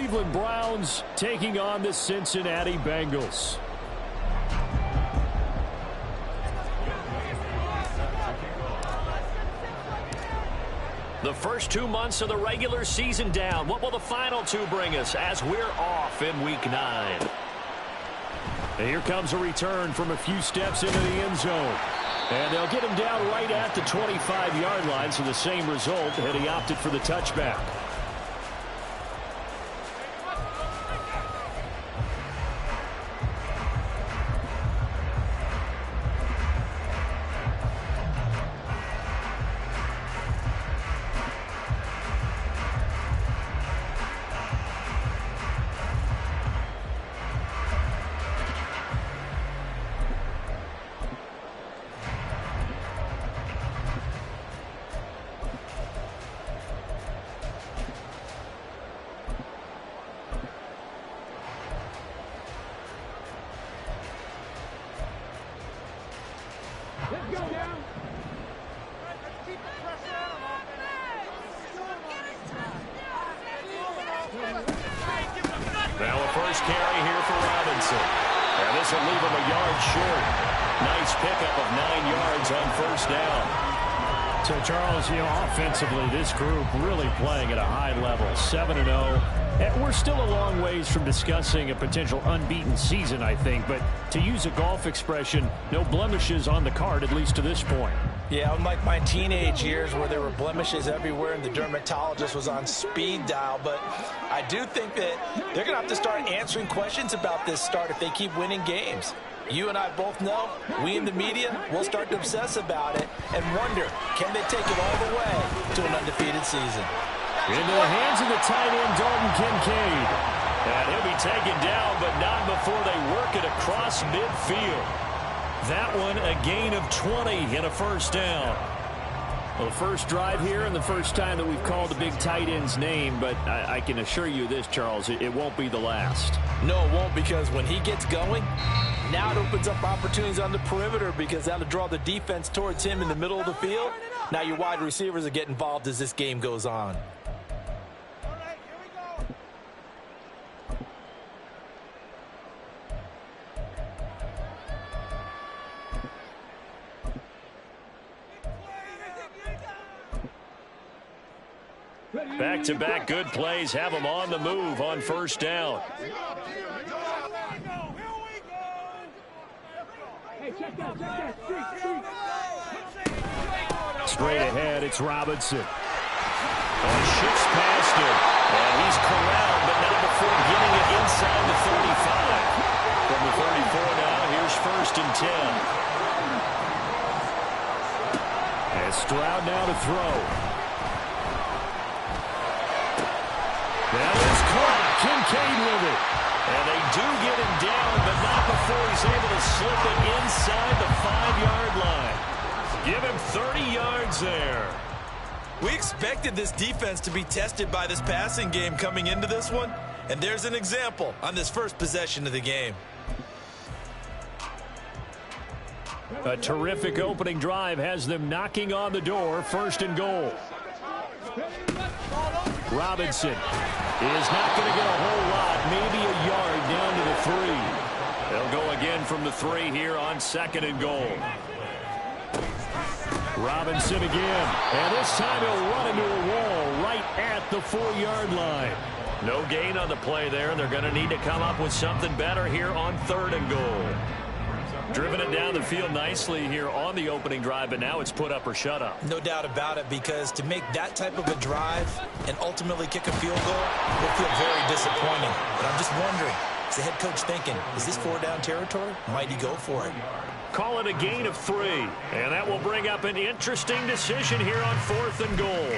Cleveland Browns taking on the Cincinnati Bengals. The first 2 months of the regular season down. What will the final two bring us as we're off in Week 9? And here comes a return from a few steps into the end zone. And they'll get him down right at the 25-yard line, so the same result, and he opted for the touchback. Now a first carry here for Robinson. And this will leave him a yard short. Nice pickup of 9 yards on first down. So, Charles, offensively, this group really playing at a high level, 7-0. And we're still a long ways from discussing a potential unbeaten season, I think. But to use a golf expression, no blemishes on the card, at least to this point. Yeah, unlike my teenage years where there were blemishes everywhere and the dermatologist was on speed dial. But I do think that they're going to have to start answering questions about this start if they keep winning games. You and I both know, we in the media will start to obsess about it and wonder, can they take it all the way to an undefeated season? Into the hands of the tight end, Dalton Kincaid. And he'll be taken down, but not before they work it across midfield. That one a gain of 20 and a first down. Well, the first drive here and the first time that we've called the big tight end's name, but I can assure you this, Charles, it won't be the last. No, it won't, because when he gets going, now it opens up opportunities on the perimeter because that'll draw the defense towards him in the middle of the field. Now your wide receivers will get involved as this game goes on. Back-to-back good plays have them on the move on first down. Straight ahead, it's Robinson. And shifts past him. And he's corralled, but not before getting it inside the 35. From the 34 now, here's first and 10. And Stroud now to throw. That is caught. Kincaid with it. And they do get him down, but not before he's able to slip it inside the 5-yard line. Give him 30 yards there. We expected this defense to be tested by this passing game coming into this one, and there's an example on this first possession of the game. A terrific opening drive has them knocking on the door, first and goal. Robinson is not going to get a whole lot, maybe a yard down to the 3. They'll go again from the 3 here on second and goal. Robinson again, and this time he'll run into a wall right at the 4-yard line. No gain on the play there, and they're going to need to come up with something better here on third and goal. Driven it down the field nicely here on the opening drive, but now it's put up or shut up. No doubt about it, because to make that type of a drive and ultimately kick a field goal will feel very disappointing. But I'm just wondering, is the head coach thinking, is this 4-down territory? Might he go for it? Call it a gain of 3, and that will bring up an interesting decision here on fourth and goal.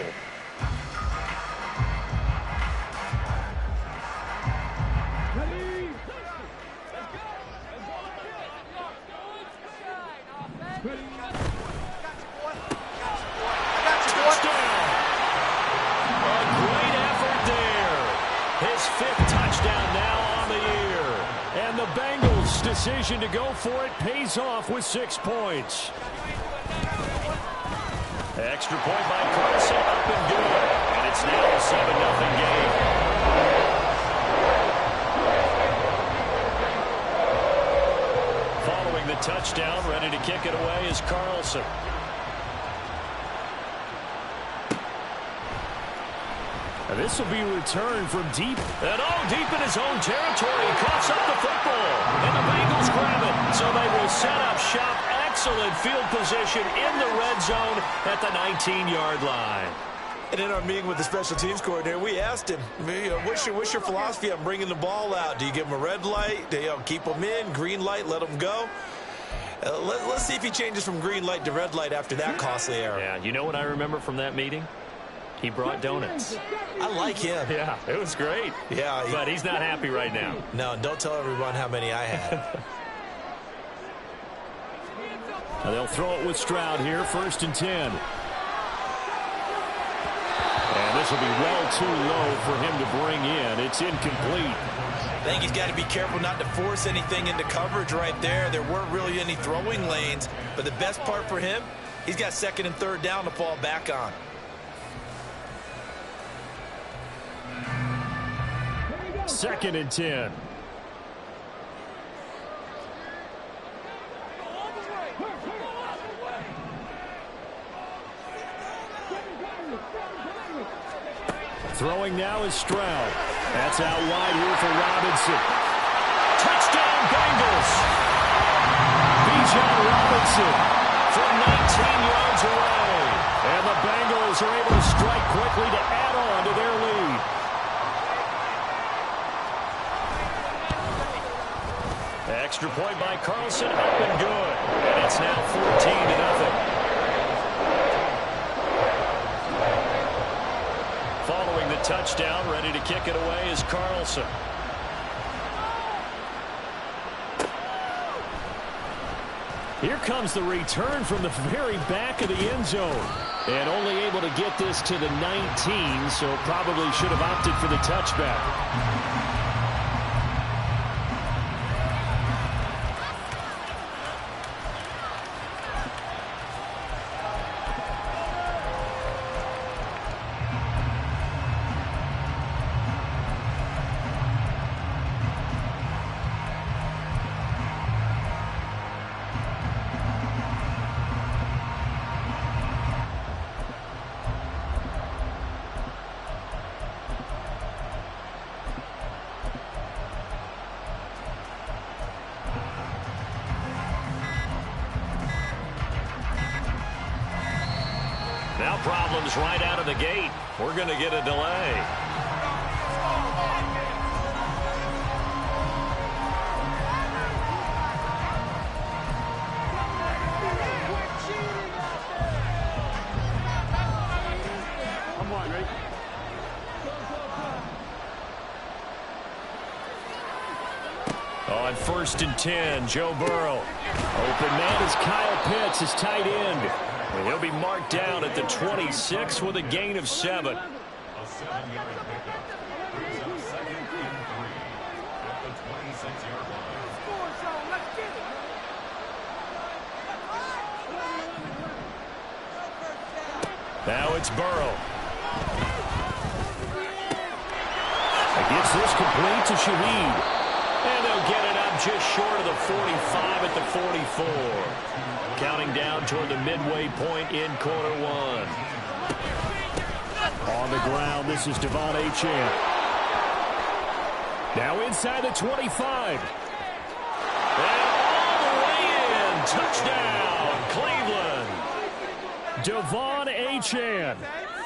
Decision to go for it pays off with 6 points. Extra point by Carson, up and good. And it's now a 7-0 game. touchdown. Ready to kick it away is Carlson. And this will be returned from deep. And deep in his own territory. He coughs up the football. And the Bengals grab it. So they will set up shop. Excellent field position in the red zone at the 19-yard line. And in our meeting with the special teams coordinator, we asked him, what's your philosophy on bringing the ball out? Do you give him a red light? Do you keep him in? Green light, let him go? Let's see if he changes from green light to red light after that costly error. Yeah, you know what I remember from that meeting? He brought donuts. I like him. Yeah, it was great. Yeah. But he's not happy right now. No, don't tell everyone how many I had. Now they'll throw it with Stroud here, 1st and 10. And this will be well too low for him to bring in. It's incomplete. I think he's got to be careful not to force anything into coverage right there. There weren't really any throwing lanes. But the best part for him, he's got 2nd and 3rd down to fall back on. Second and 10. Throwing now is Stroud. That's out wide here for Robinson. Touchdown Bengals. Bijan Robinson from 19 yards away. And the Bengals are able to strike quickly to add on to their lead. Extra point by Carlson, up and good. And it's now 14-0. Following the touchdown, ready to kick it away is Carlson. Here comes the return from the very back of the end zone. And only able to get this to the 19, so probably should have opted for the touchback. Now problems right out of the gate. We're going to get a delay. On 1st and 10, Joe Burrow. Open man is Kyle Pitts, his tight end. And he'll be marked down at the 26 with a gain of 7. Now it's Burrow. He gets this complete to Shaheed. And they'll get it up just short of the 45 at the 44. Counting down toward the midway point in quarter 1. On the ground, this is Devon Achane. Now inside the 25. And all the way in. Touchdown, Cleveland. Devon Achane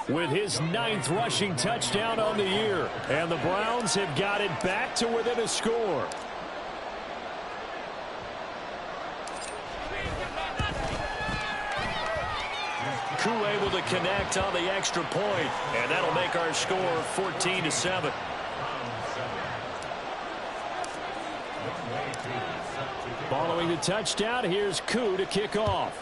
with his 9th rushing touchdown on the year. And the Browns have got it back to within a score. Koo able to connect on the extra point, and that'll make our score 14-7. Following the touchdown, here's Koo to kick off.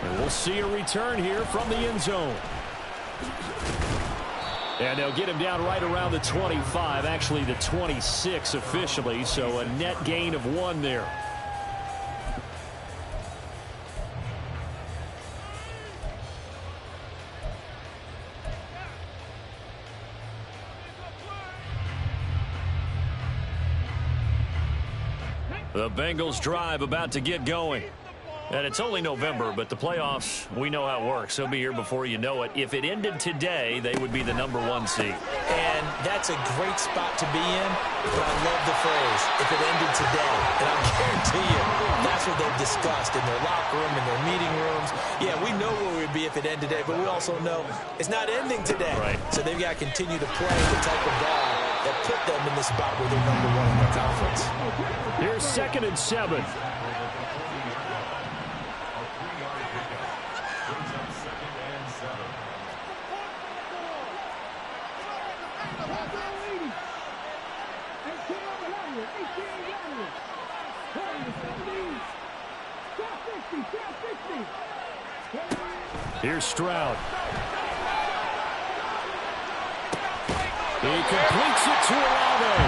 And we'll see a return here from the end zone. And they'll get him down right around the 25, actually the 26 officially, so a net gain of 1 there. The Bengals drive about to get going. And it's only November, but the playoffs, we know how it works. They'll be here before you know it. If it ended today, they would be the #1 seed. And that's a great spot to be in, but I love the phrase, if it ended today. And I guarantee you, that's what they've discussed in their locker room, in their meeting rooms. Yeah, we know where we'd be if it ended today, but we also know it's not ending today. Right. So they've got to continue to play the type of ball that put them in the spot where they're #1 in their conference. Here's 2nd and 7. Here's Stroud. He completes it to Olave.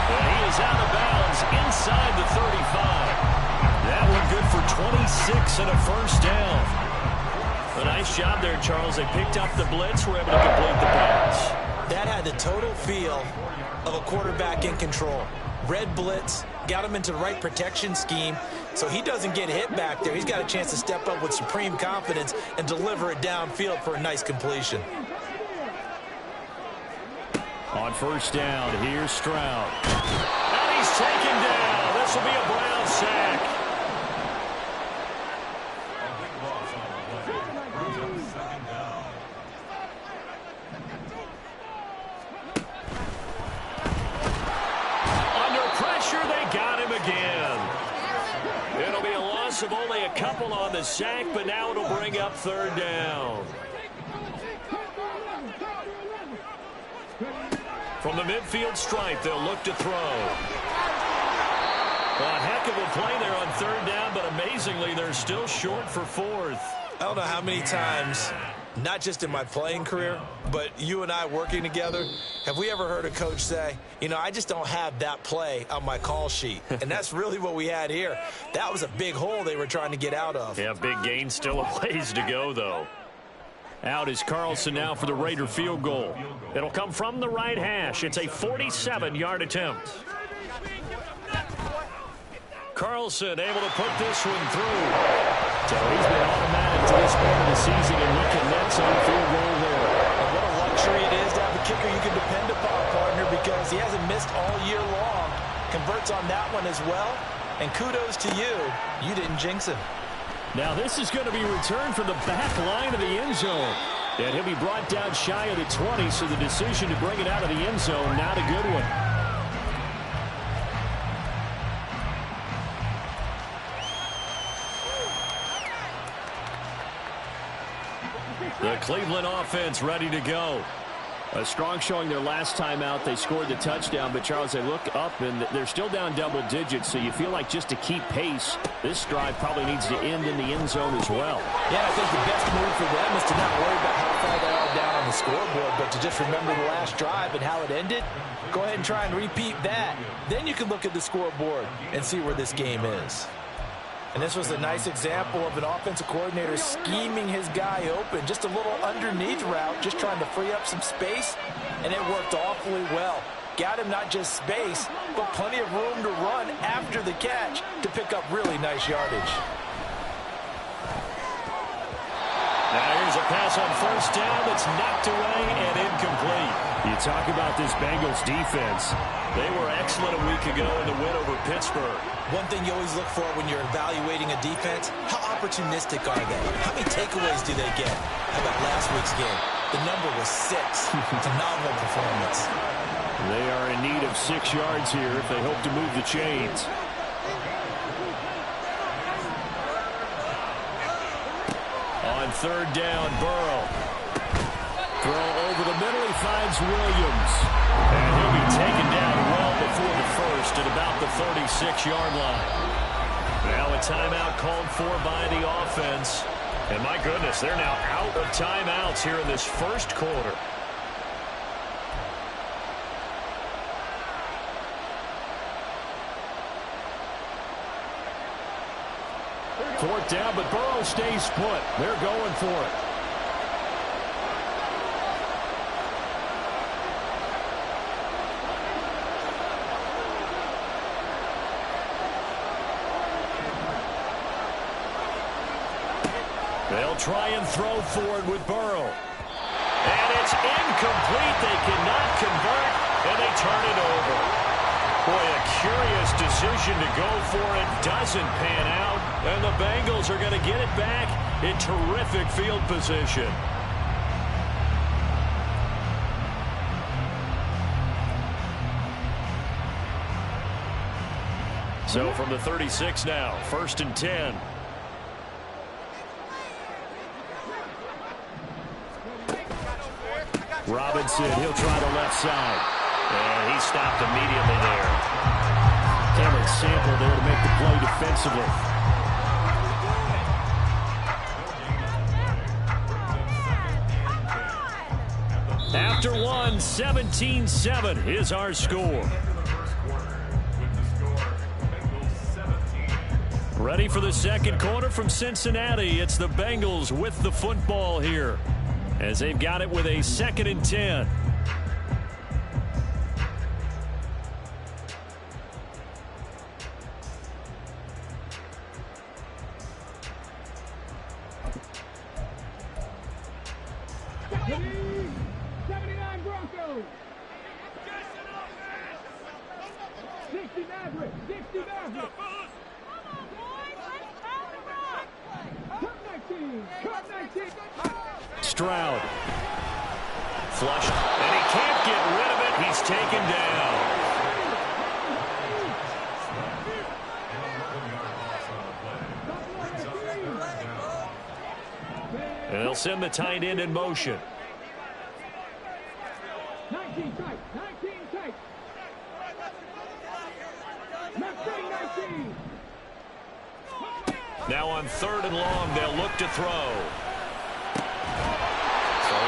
And he is out of bounds inside the 35. That one good for 26 and a first down. A nice job there, Charles. They picked up the blitz, were able to complete the pass. That had the total feel of a quarterback in control. Red blitz, got him into the right protection scheme, so he doesn't get hit back there. He's got a chance to step up with supreme confidence and deliver it downfield for a nice completion. On first down, here's Stroud. And he's taken down. This will be a Brown sack. It'll be a loss of only a couple on the sack, but now it'll bring up 3rd down. From the midfield stripe, they'll look to throw. A heck of a play there on 3rd down, but amazingly, they're still short for 4th. I don't know how many times, not just in my playing career, but you and I working together, have we ever heard a coach say, you know, I just don't have that play on my call sheet. And that's really what we had here. That was a big hole they were trying to get out of. Yeah, big gain, still a ways to go, though. Out is Carlson now for the Raider field goal. It'll come from the right hash. It's a 47-yard attempt. Carlson able to put this one through. So he's been automatic to this point of the season, and we can net on field goal there. And what a luxury it is to have a kicker you can depend upon, partner, because he hasn't missed all year long. Converts on that one as well. And kudos to you. You didn't jinx him. Now this is going to be returned from the back line of the end zone. And he'll be brought down shy of the 20, so the decision to bring it out of the end zone, not a good one. The Cleveland offense ready to go. A strong showing their last time out. They scored the touchdown, but Charles, they look up and they're still down double digits, so you feel like just to keep pace, this drive probably needs to end in the end zone as well. Yeah, I think the best move for them is to not worry about how far they are down on the scoreboard, but to just remember the last drive and how it ended. Go ahead and try and repeat that. Then you can look at the scoreboard and see where this game is. And this was a nice example of an offensive coordinator scheming his guy open. Just a little underneath route, just trying to free up some space, and it worked awfully well. Got him not just space, but plenty of room to run after the catch to pick up really nice yardage. Now here's a pass on first down that's knocked away and incomplete. You talk about this Bengals defense. They were excellent a week ago in the win over Pittsburgh. One thing you always look for when you're evaluating a defense, how opportunistic are they? How many takeaways do they get? How about last week's game? The number was 6. Phenomenal performance. They are in need of 6 yards here if they hope to move the chains. On third down, Burrow. Throw over the middle, he finds Williams. And he'll be taken down well before the first at about the 36-yard line. Now a timeout called for by the offense. And my goodness, they're now out of timeouts here in this first quarter. Fourth down, but Burrow stays put. They're going for it. They'll try and throw for it with Burrow. And it's incomplete. They cannot convert, and they turn it over. Boy, a curious decision to go for it. Doesn't pan out, and the Bengals are going to get it back in terrific field position. So from the 36 now, 1st and 10. Robinson, he'll try the left side. And he stopped immediately there. Cameron Sample there to make the play defensively. After one, 17-7 is our score. Ready for the second quarter from Cincinnati. It's the Bengals with the football here, as they've got it with a 2nd and 10. Stroud. Flushed. And he can't get rid of it. He's taken down. And they'll send the tight end in motion. 19 tight. 19 tight. 19. Now on 3rd and long, they'll look to throw.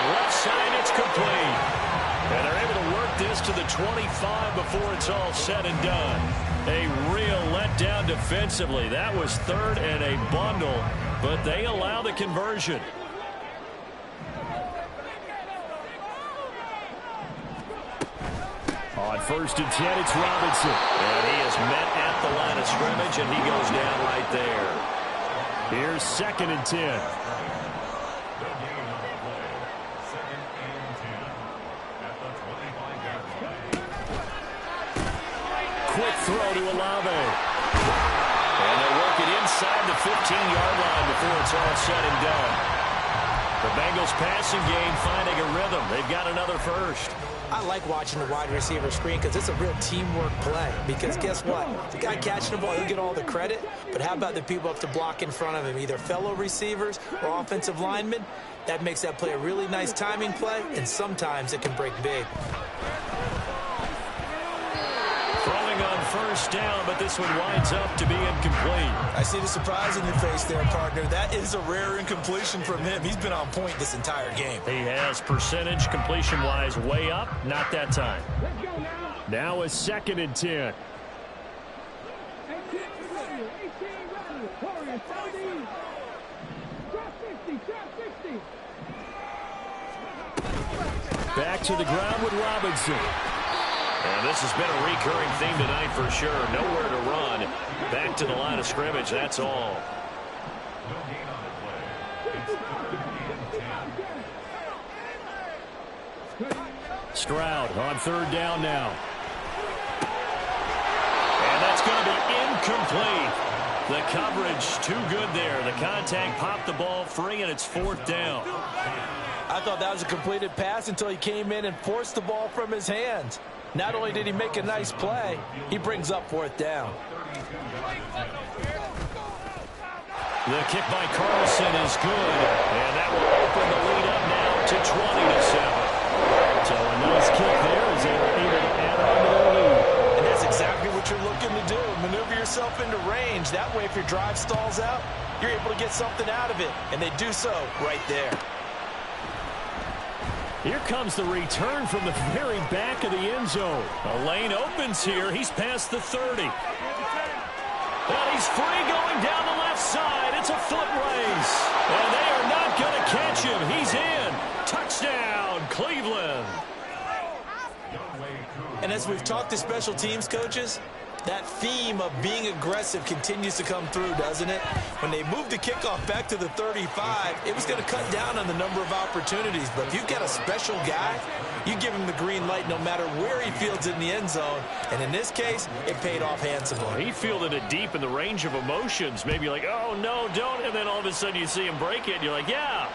Left side, it's complete. And they're able to work this to the 25 before it's all said and done. A real letdown defensively. That was 3rd and a bundle, but they allow the conversion. On 1st and 10, it's Robinson. And he is met at the line of scrimmage, and he goes down right there. Here's 2nd and 10. Quick throw to Olave. And they work it inside the 15-yard line before it's all said and done. The Bengals passing game finding a rhythm. They've got another first. I like watching the wide receiver screen because it's a real teamwork play. Because guess what? The guy catching the ball, he'll get all the credit. But how about the people up to block in front of him, either fellow receivers or offensive linemen? That makes that play a really nice timing play, and sometimes it can break big. Throwing on 1st down, but this one winds up to be incomplete. I see the surprise in your face there, partner. That is a rare incompletion from him. He's been on point this entire game. He has percentage completion-wise way up. Not that time. Now a 2nd and 10. Back to the ground with Robinson. And this has been a recurring theme tonight for sure. Nowhere to run. Back to the line of scrimmage, that's all. Stroud on 3rd down now. And that's going to be incomplete. The coverage too good there. The contact popped the ball free, and it's 4th down. I thought that was a completed pass until he came in and forced the ball from his hands. Not only did he make a nice play, he brings up 4th down. The kick by Carlson is good, and that will open the lead up now to 20-7. So a nice kick there as they were able to add on to their lead. And that's exactly what you're looking to do. Maneuver yourself into range. That way, if your drive stalls out, you're able to get something out of it. And they do so right there. Here comes the return from the very back of the end zone. A lane opens here. He's past the 30. And he's free going down the left side. It's a foot race. And they are not going to catch him. He's in. Touchdown, Cleveland. And as we've talked to special teams coaches, That theme of being aggressive continues to come through, doesn't it? When they moved the kickoff back to the 35, it was going to cut down on the number of opportunities. But if you've got a special guy, you give him the green light no matter where he fields in the end zone. And in this case, it paid off handsomely. He fielded it deep in the range of emotions. Maybe like, oh, no, don't. And then all of a sudden you see him break it. And you're like, yeah,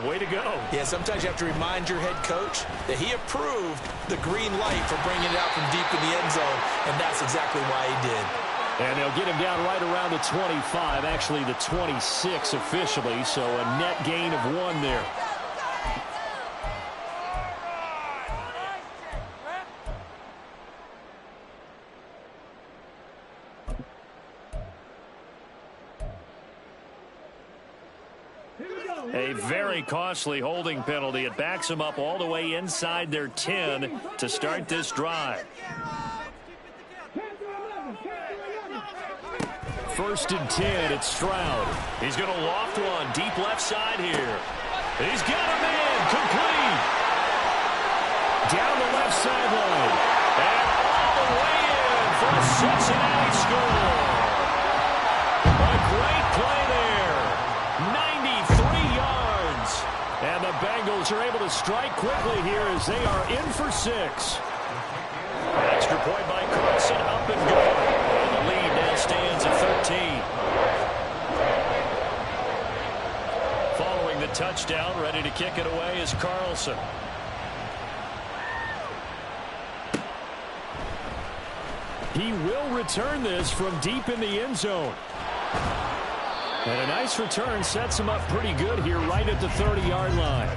way to go. Yeah, sometimes you have to remind your head coach that he approved the green light for bringing it out from deep in the end zone. And that's exactly why he did. And they'll get him down right around the 25, actually the 26 officially, so a net gain of 1 there. A very costly holding penalty. It backs them up all the way inside their 10 to start this drive. 1st and 10, it's Stroud. He's going to loft one deep left side here. He's got a man, complete. Down the left sideline. And all the way in for a Cincinnati score. A great play there. 93 yards. And the Bengals are able to strike quickly here as they are in for 6. Extra point by Carson, up and good. And the lead now stands at 13. Following the touchdown, ready to kick it away is Carlson. He will return this from deep in the end zone. And a nice return sets him up pretty good here right at the 30-yard line.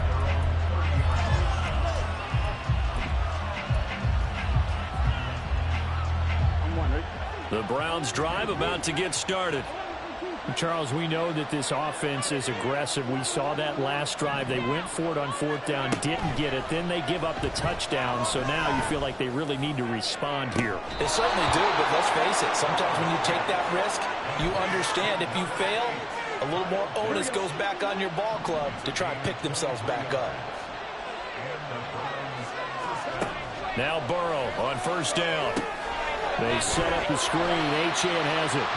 The Browns drive about to get started. Charles, we know that this offense is aggressive. We saw that last drive. They went for it on 4th down, didn't get it. Then they give up the touchdown. So now you feel like they really need to respond here. They certainly do, but let's face it. Sometimes when you take that risk, you understand if you fail, a little more onus goes back on your ball club to try and pick themselves back up. Now Burrow on 1st down. They set up the screen. Achane has it.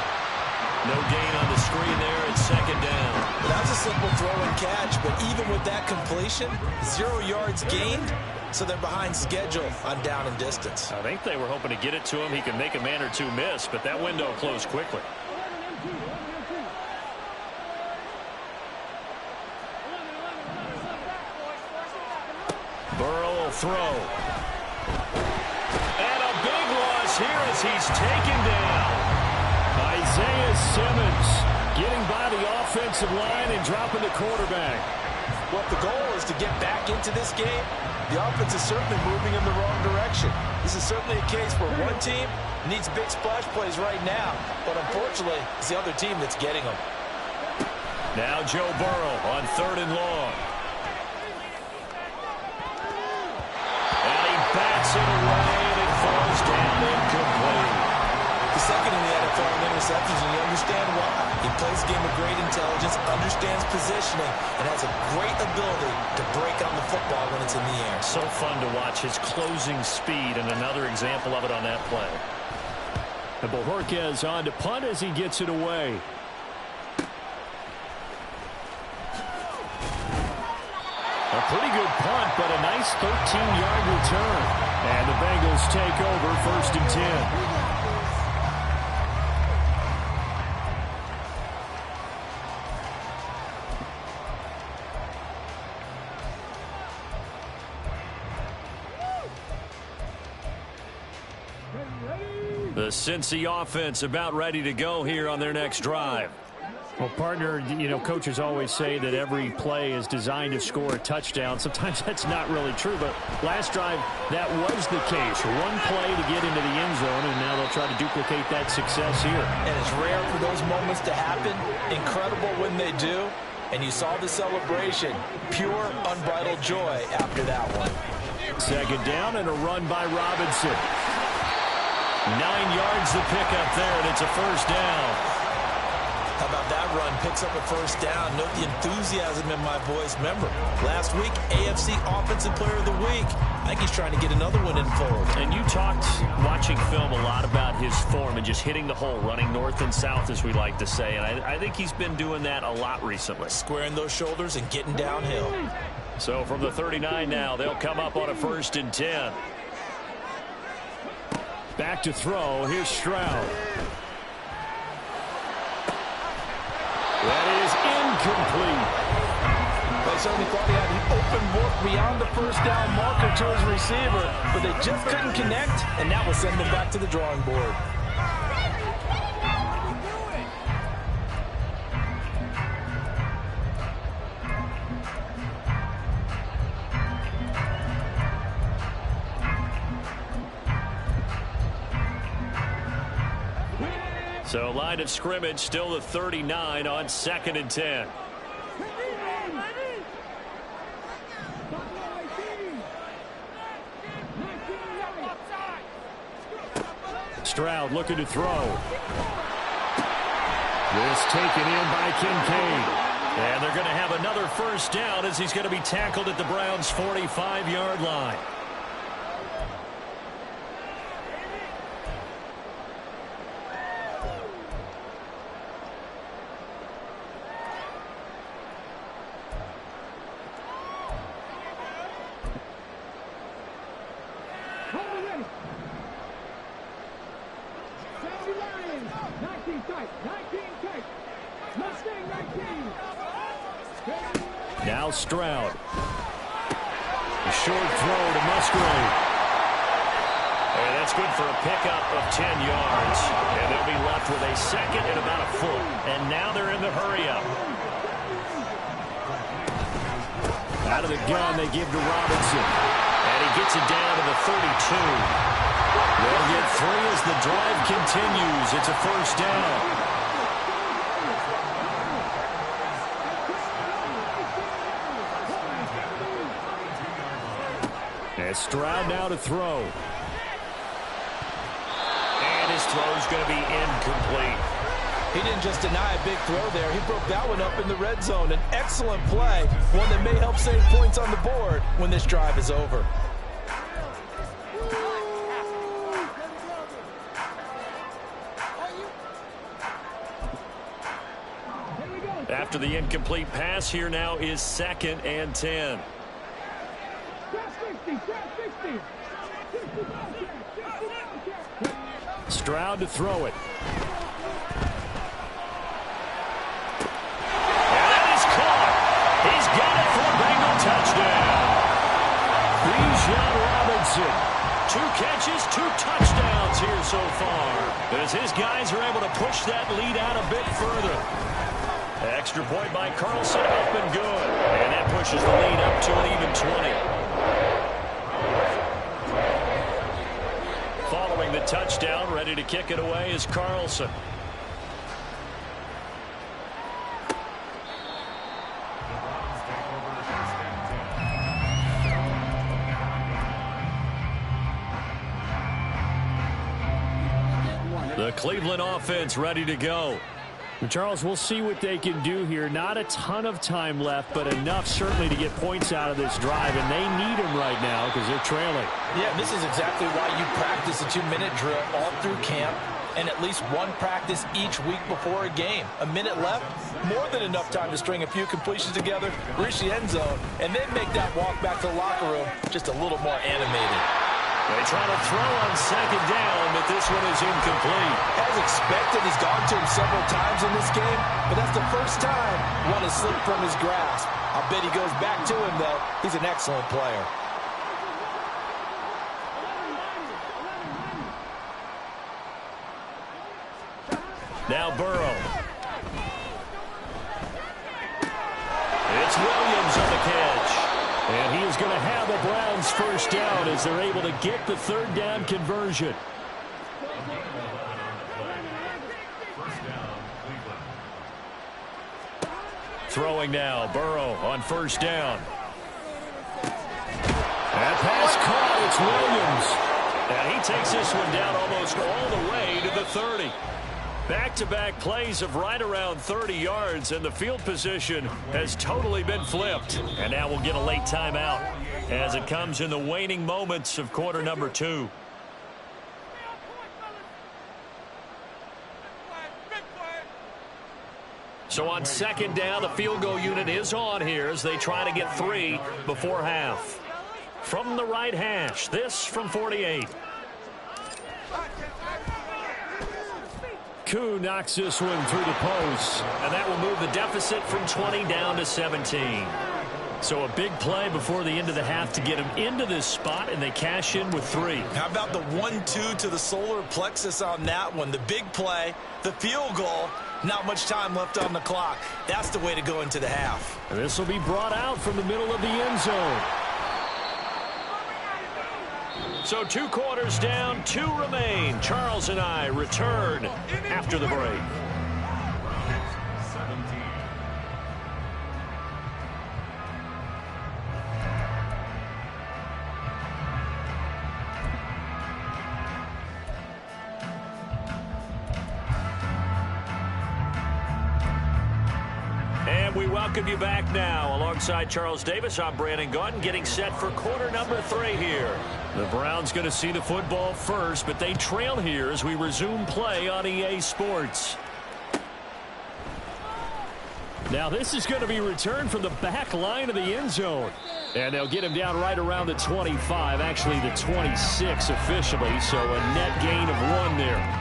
No gain on the screen there. It's 2nd down. That was a simple throw and catch, but even with that completion, 0 yards gained, so they're behind schedule on down and distance. I think they were hoping to get it to him. He could make a man or two miss, but that window closed quickly. Burrow will throw. And a big loss here as he's taken down. Isaiah Simmons getting by the offensive line and dropping the quarterback. Well, if the goal is to get back into this game, the offense is certainly moving in the wrong direction. This is certainly a case where one team needs big splash plays right now, but unfortunately, it's the other team that's getting them. Now Joe Burrow on 3rd and long. And he bats it away, and it falls down incomplete. The second in the NFL in interceptions, and you understand why. He plays a game of great intelligence, understands positioning, and has a great ability to break on the football when it's in the air. So fun to watch his closing speed, and another example of it on that play. And Bojorquez on to punt as he gets it away. A pretty good punt, but a nice 13-yard return. And the Bengals take over 1st and 10. The Cincy offense about ready to go here on their next drive. Well, partner, coaches always say that every play is designed to score a touchdown. Sometimes that's not really true, but last drive, that was the case. One play to get into the end zone, and now they'll try to duplicate that success here. And it's rare for those moments to happen. Incredible when they do. And you saw the celebration. Pure, unbridled joy after that one. 2nd down and a run by Robinson. 9 yards the pickup there, and it's a 1st down. How about that run? Picks up a 1st down. Note the enthusiasm in my voice. Remember, last week, AFC Offensive Player of the Week. like he's trying to get another one in fold. And you talked, watching film, a lot about his form and just hitting the hole, running north and south, as we like to say. And I think he's been doing that a lot recently. Squaring those shoulders and getting downhill. So from the 39 now, they'll come up on a 1st and 10. Back to throw. Here's Stroud. That is incomplete. They certainly thought he had an open look beyond the first down marker to his receiver, but they just couldn't connect, and that will send them back to the drawing board. So line of scrimmage still the 39 on 2nd and 10. Stroud looking to throw. This taken in by Kincaid. And they're going to have another 1st down as he's going to be tackled at the Browns' 45-yard line. Now Stroud. A short throw to Musgrave. And that's good for a pickup of 10 yards. And they'll be left with a 2nd and about a foot. And now they're in the hurry-up. Out of the gun, they give to Robinson. And he gets it down to the 32. They'll get 3 as the drive continues. It's a 1st down. And Stroud now to throw. And his throw's going to be incomplete. He didn't just deny a big throw there. He broke that one up in the red zone. An excellent play, one that may help save points on the board when this drive is over. After the incomplete pass, here now is 2nd and 10. Stroud to throw it. And that is caught. He's got it for a Bengal touchdown. Bijan Robinson. 2 catches, 2 touchdowns here so far. As his guys are able to push that lead out a bit further. Extra point by Carlson, up and good. And that pushes the lead up to an even 20. Following the touchdown, ready to kick it away is Carlson. The Cleveland offense ready to go. Charles, we'll see what they can do here. Not a ton of time left, but enough certainly to get points out of this drive, and they need them right now because they're trailing. Yeah, this is exactly why you practice a 2-minute drill all through camp and at least one practice each week before a game. A minute left, more than enough time to string a few completions together, reach the end zone, and then make that walk back to the locker room just a little more animated. They try to throw on 2nd down, but this one is incomplete. As expected, he's gone to him several times in this game, but that's the first time one has slipped from his grasp. I'll bet he goes back to him, though. He's an excellent player. Now Burrow. It's Williams on the catch. And he is going to have the Browns 1st down as they're able to get the 3rd down conversion. Throwing now, Burrow on 1st down. That pass caught, it's Williams. And he takes this one down almost all the way to the 30. Back-to-back plays of right around 30 yards, and the field position has totally been flipped. And now we'll get a late timeout. as it comes in the waning moments of quarter number 2. So on second down, the field goal unit is on here as they try to get 3 before half. From the right hash, this from 48. Koo knocks this one through the post, and that will move the deficit from 20 down to 17. So a big play before the end of the half to get them into this spot, and they cash in with 3. How about the 1-2 to the solar plexus on that one? The big play, the field goal, not much time left on the clock. That's the way to go into the half. And this will be brought out from the middle of the end zone. So 2 quarters down, 2 remain. Charles and I return after the break. And we welcome you back now. Alongside Charles Davis, I'm Brandon Gaudin, getting set for quarter number 3 here. The Browns going to see the football first, but they trail here as we resume play on EA Sports. Now this is going to be returned from the back line of the end zone. And they'll get him down right around the 25, actually the 26 officially, so a net gain of 1 there.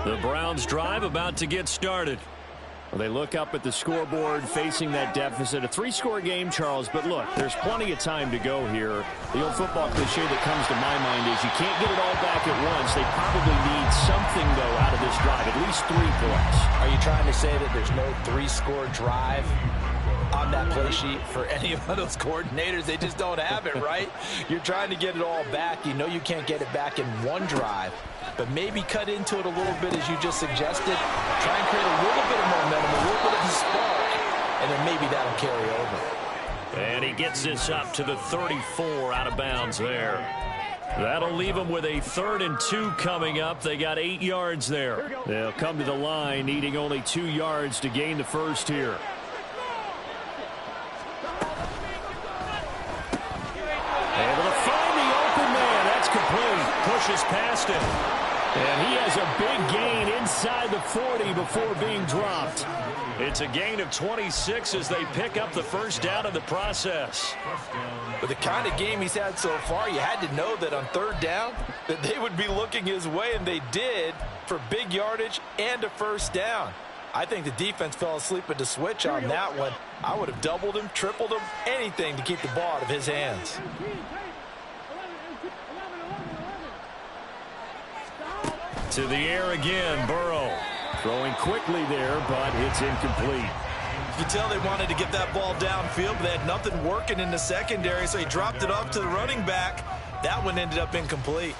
The Browns drive about to get started. Well, they look up at the scoreboard facing that deficit. A 3-score game, Charles, but look, there's plenty of time to go here. The old football cliche that comes to my mind is you can't get it all back at once. They probably need something, though, out of this drive, at least 3 points. Are you trying to say that there's no 3-score drive on that play sheet for any of those coordinators? They just don't have it, right? You're trying to get it all back. You know you can't get it back in 1 drive. But maybe cut into it a little bit, as you just suggested. Try and create a little bit of momentum, a little bit of a spark, and then maybe that'll carry over. And he gets this up to the 34 out of bounds there. That'll leave them with a 3rd and 2 coming up. They got 8 yards there. They'll come to the line, needing only 2 yards to gain the first here. Able to find the open man. That's complete. Pushes past him. And he has a big gain inside the 40 before being dropped. It's a gain of 26 as they pick up the first down in the process. With the kind of game he's had so far, you had to know that on 3rd down that they would be looking his way, and they did, for big yardage and a first down. I think the defense fell asleep at the switch on that one. I would have doubled him, tripled him, anything to keep the ball out of his hands. To the air again, Burrow. Throwing quickly there, but it's incomplete. You can tell they wanted to get that ball downfield, but they had nothing working in the secondary, so he dropped it off to the running back. That one ended up incomplete.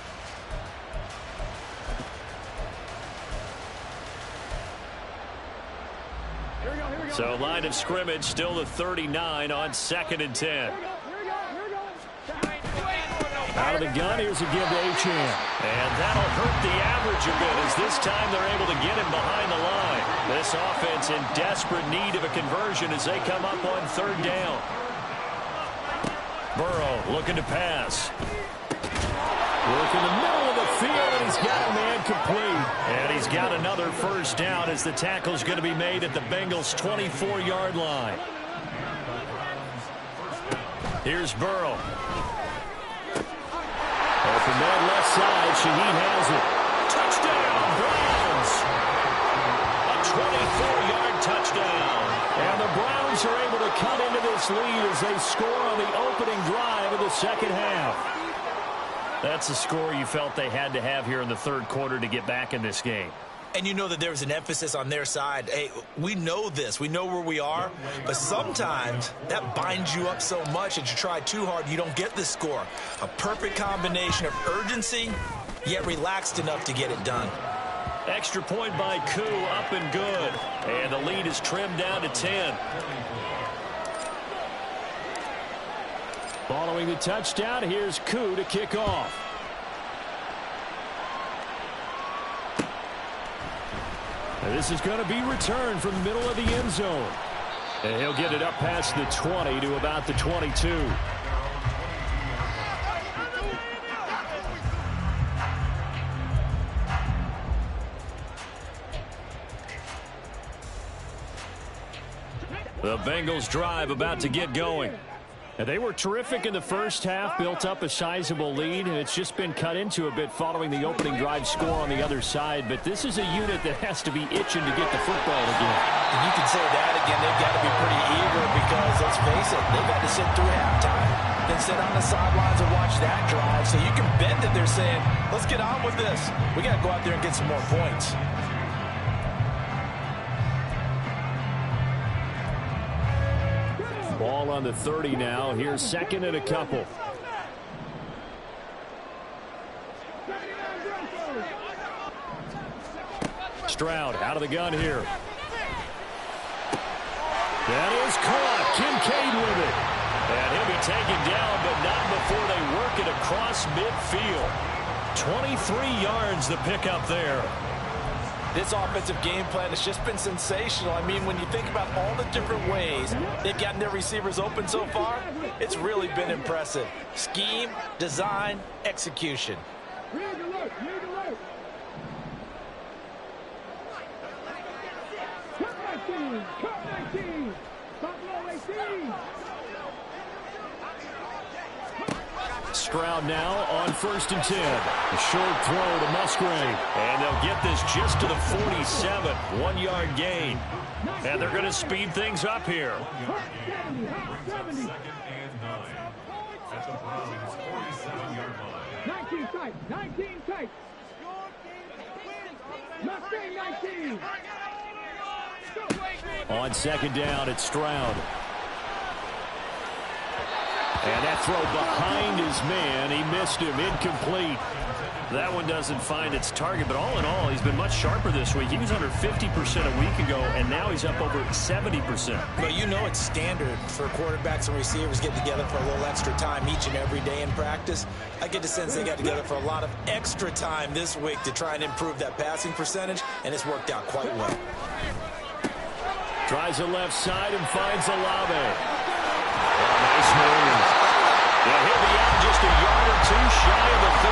So line of scrimmage still the 39 on 2nd and 10. Out of the gun, here's a give to Achane. And that'll hurt the average a bit as this time they're able to get him behind the line. This offense in desperate need of a conversion as they come up on 3rd down. Burrow looking to pass. Work in the middle of the field, and he's got a man complete. And he's got another first down as the tackle's going to be made at the Bengals' 24-yard line. Here's Burrow. Open man left side. Shaheed has it. Touchdown, Browns! A 24-yard touchdown. And the Browns are able to cut into this lead as they score on the opening drive of the second half. That's the score you felt they had to have here in the 3rd quarter to get back in this game. And you know that there was an emphasis on their side. Hey, we know this. We know where we are. But sometimes that binds you up so much that you try too hard, you don't get the score. A perfect combination of urgency, yet relaxed enough to get it done. Extra point by Koo, up and good. And the lead is trimmed down to 10. Following the touchdown, here's Koo to kick off. And this is going to be returned from the middle of the end zone. And he'll get it up past the 20 to about the 22. The Bengals drive about to get going. And they were terrific in the first half, built up a sizable lead, and it's just been cut into a bit following the opening drive score on the other side. But this is a unit that has to be itching to get the football again. And you can say that again. They've got to be pretty eager because, let's face it, they've had to sit through halftime, then sit on the sidelines and watch that drive. So you can bet that they're saying, let's get on with this. We got to go out there and get some more points. Ball on the 30 now. Here's second and a couple. Stroud out of the gun here. That is caught. Kincaid with it. And he'll be taken down, but not before they work it across midfield. 23 yards the pickup there. This offensive game plan has just been sensational. I mean, when you think about all the different ways they've gotten their receivers open so far, it's really been impressive. Scheme, design, execution. Stroud now on 1st and 10. A short throw to Musgrave. And they'll get this just to the 47. 1-yard gain. And they're going to speed things up here. 19 tight. 19 tight. Mustang 19. On 2nd down, it's Stroud. And that throw behind his man. He missed him. Incomplete. That one doesn't find its target. But all in all, he's been much sharper this week. He was under 50% a week ago, and now he's up over 70%. But you know it's standard for quarterbacks and receivers getting together for a little extra time each and every day in practice. I get the sense they got together for a lot of extra time this week to try and improve that passing percentage, and it's worked out quite well. Tries the left side and finds Olave. Nice move. Yeah, he'll be out just a yard or two shy of the 30.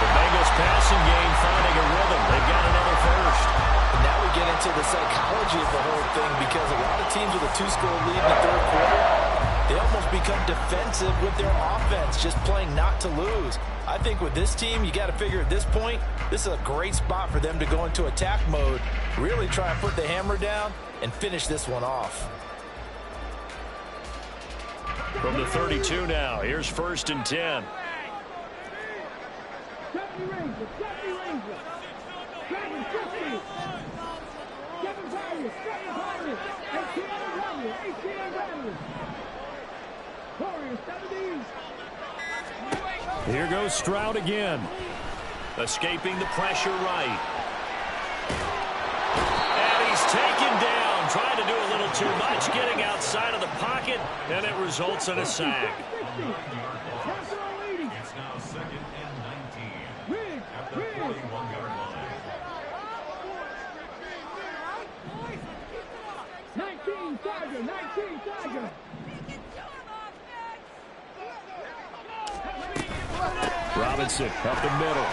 The Bengals passing game finding a rhythm. They've got another first. And now we get into the psychology of the whole thing, because a lot of teams with a 2-score lead in the 3rd quarter, they almost become defensive with their offense, just playing not to lose. I think with this team, you got to figure at this point, this is a great spot for them to go into attack mode, really try and put the hammer down and finish this one off. From the 32 now, here's 1st and 10. Here goes Stroud again. Escaping the pressure right. And he's taken down. Trying to do a little too much. Getting outside of the pocket. And it results in a sack. It's now 2nd and 19 at the 41-yard line. 19 Tiger, 19 Tiger. Robinson up the middle.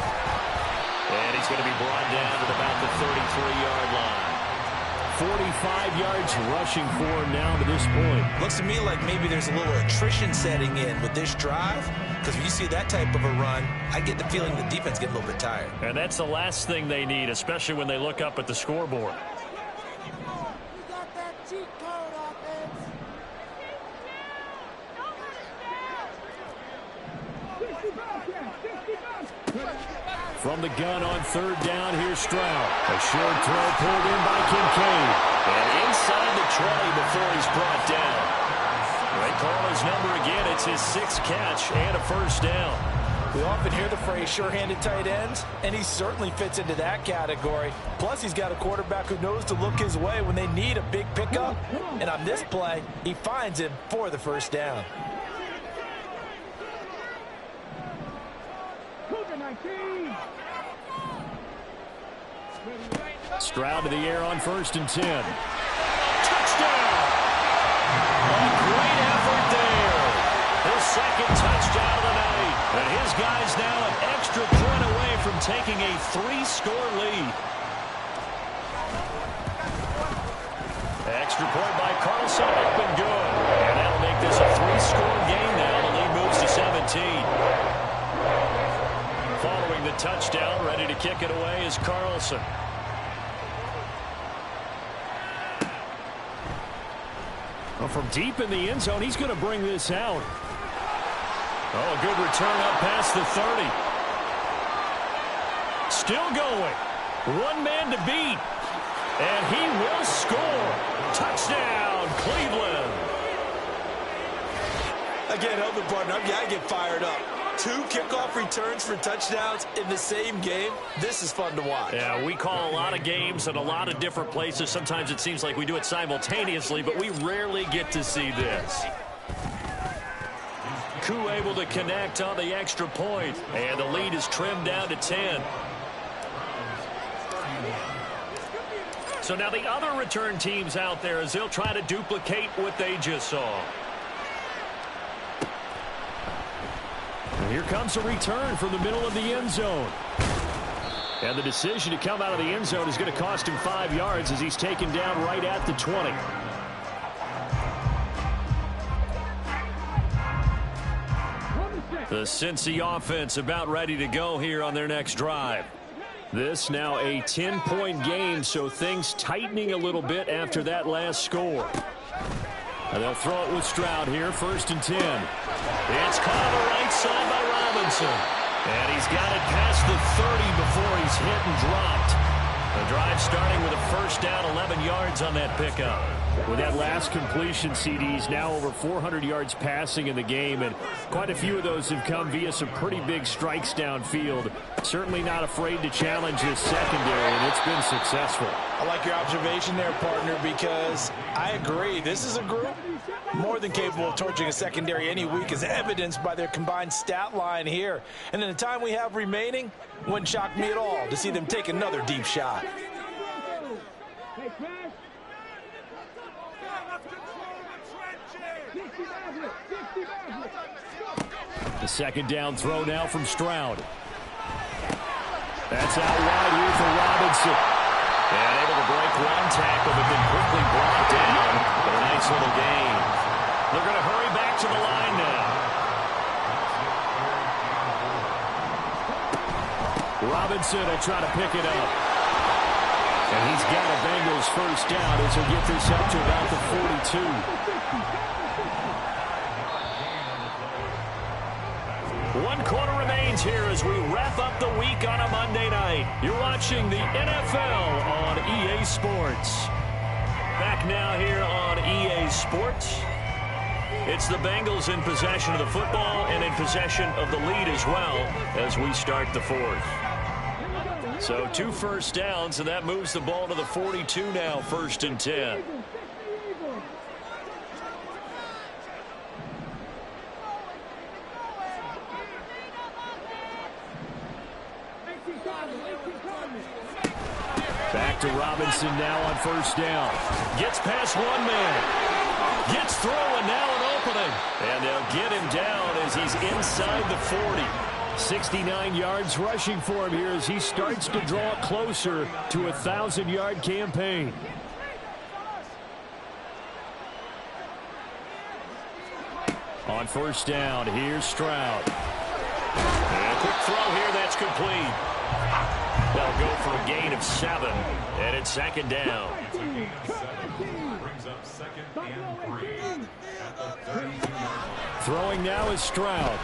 And he's going to be brought down at about the 33-yard line. 45 yards rushing for him now to this point. Looks to me like maybe there's a little attrition setting in with this drive, because when you see that type of a run, I get the feeling the defense getting a little bit tired. And that's the last thing they need, especially when they look up at the scoreboard. From the gun on 3rd down, here's Stroud. A short throw pulled in by Kincaid. And inside the 20 before he's brought down. They call his number again. It's his 6th catch and a 1st down. We often hear the phrase sure-handed tight ends, and he certainly fits into that category. Plus, he's got a quarterback who knows to look his way when they need a big pickup. And on this play, he finds him for the first down. Stroud to the air on 1st and 10. Touchdown! A great effort there. His second touchdown of the night. And his guys now an extra point away from taking a 3-score lead. Extra point by Carlson, up and good. And that'll make this a 3-score game now. The lead moves to 17. Following the touchdown, ready to kick it away is Carlson. Well, from deep in the end zone, he's going to bring this out. Oh, a good return up past the 30. Still going. One man to beat. And he will score. Touchdown, Cleveland. Again, help me, partner. I get fired up. 2 kickoff returns for touchdowns in the same game. This is fun to watch. Yeah, we call a lot of games in a lot of different places. Sometimes it seems like we do it simultaneously, but we rarely get to see this. Koo able to connect on the extra point, and the lead is trimmed down to 10. So now the other return teams out there as they'll try to duplicate what they just saw. And here comes a return from the middle of the end zone. And the decision to come out of the end zone is going to cost him 5 yards as he's taken down right at the 20. The Cincy offense about ready to go here on their next drive. This now a 10-point game, so things tightening a little bit after that last score. And they'll throw it with Stroud here, 1st and 10. It's caught on the right side by Robinson. And he's got it past the 30 before he's hit and dropped. The drive starting with a 1st down, 11 yards on that pickup. With that last completion, CD's now over 400 yards passing in the game, and quite a few of those have come via some pretty big strikes downfield. Certainly not afraid to challenge his secondary, and it's been successful. I like your observation there, partner, because I agree. This is a group more than capable of torching a secondary any week, as evidenced by their combined stat line here. And in the time we have remaining, wouldn't shock me at all to see them take another deep shot. The 2nd down throw now from Stroud. That's out wide here for Robinson. And able to break one tackle, but then quickly brought down. But a nice little gain. They're going to hurry back to the line now. Robinson will try to pick it up. And he's got a Bengals 1st down as he'll get this up to about the 42. 1 quarter remains here as we wrap up the week on a Monday night. You're watching the NFL on EA Sports. Back now here on EA Sports. It's the Bengals in possession of the football and in possession of the lead as well as we start the 4th. So 2 1st downs, and that moves the ball to the 42 now, 1st and 10. Back to Robinson now on 1st down. Gets past one man. Gets through, and now an opening. And they'll get him down as he's inside the 40. 69 yards rushing for him here as he starts to draw closer to a 1,000-yard campaign. On 1st down, here's Stroud. And a quick throw here, that's complete. They'll go for a gain of 7, and it's 2nd down. Brings up 2nd and 3 at the 32. Throwing now is Stroud.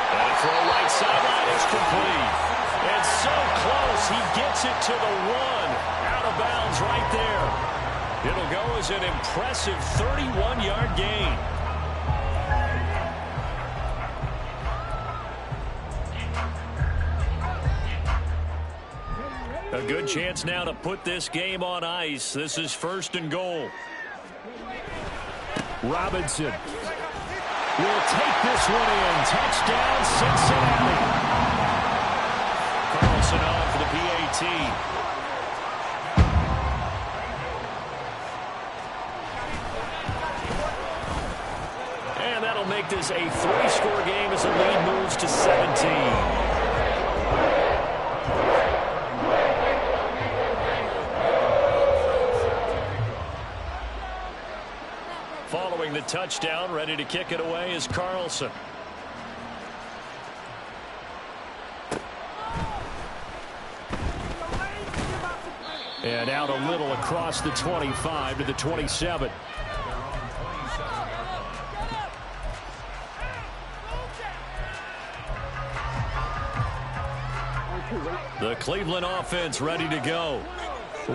And a throw right sideline is complete. And so close, he gets it to the 1. Out of bounds right there. It'll go as an impressive 31-yard gain. A good chance now to put this game on ice. This is 1st and goal. Robinson will take this one in. Touchdown, Cincinnati. Carlson on for the PAT. And that'll make this a 3-score game as the lead moves to 17. Following the touchdown, ready to kick it away is Carlson. And out a little across the 25 to the 27. The Cleveland offense ready to go.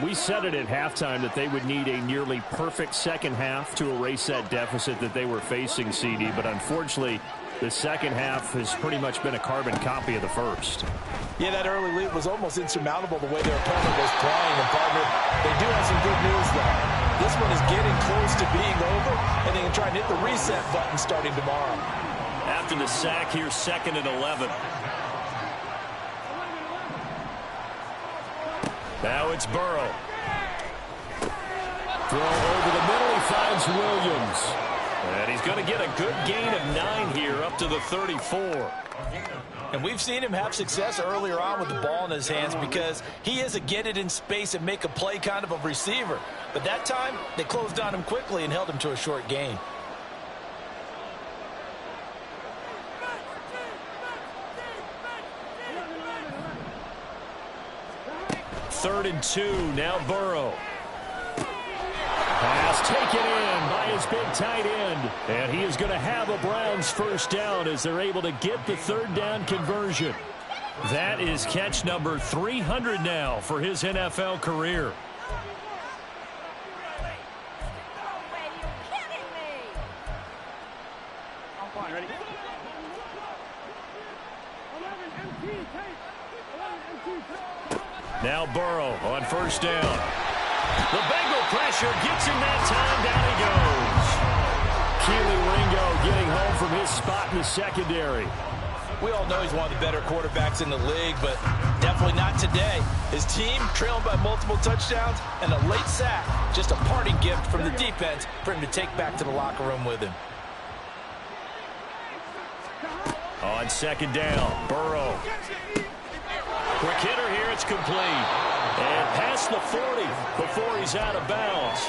We said it at halftime that they would need a nearly perfect second half to erase that deficit that they were facing, CD. But unfortunately, the second half has pretty much been a carbon copy of the first. Yeah, that early lead was almost insurmountable the way their opponent was playing. And, partner, they do have some good news, though. This one is getting close to being over, and they can try and hit the reset button starting tomorrow. After the sack, here's 2nd and 11. Now it's Burrow. Throw over the middle. He finds Williams. And he's going to get a good gain of 9 here up to the 34. And we've seen him have success earlier on with the ball in his hands because he is a get it in space and make a play kind of a receiver. But that time, they closed on him quickly and held him to a short gain. Third and 2. Now Burrow. Pass taken in by his big tight end. And he is going to have a Browns first down as they're able to get the 3rd down conversion. That is catch number 300 now for his NFL career. Now Burrow on first down. The Bengal pressure gets him that time. Down he goes. Keely Ringo getting home from his spot in the secondary. We all know he's one of the better quarterbacks in the league, but definitely not today. His team trailing by multiple touchdowns and a late sack. Just a parting gift from the defense for him to take back to the locker room with him. On 2nd down, Burrow. Quick hitter here, it's complete. And past the 40 before he's out of bounds.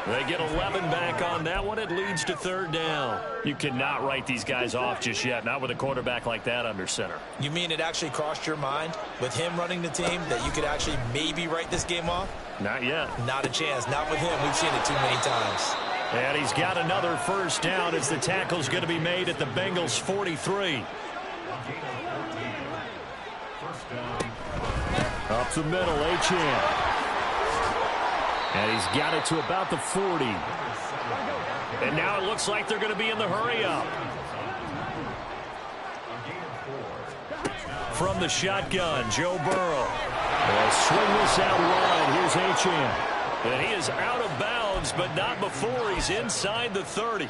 They get 11 back on that one. It leads to 3rd down. You cannot write these guys off just yet, not with a quarterback like that under center. You mean it actually crossed your mind with him running the team that you could actually maybe write this game off? Not yet. Not a chance. Not with him. We've seen it too many times. And he's got another first down as the tackle's going to be made at the Bengals' 43. Up the middle, Achane. And he's got it to about the 40. And now it looks like they're going to be in the hurry-up. From the shotgun, Joe Burrow. They'll swing this out wide. Here's Achane. And he is out of bounds, but not before he's inside the 30.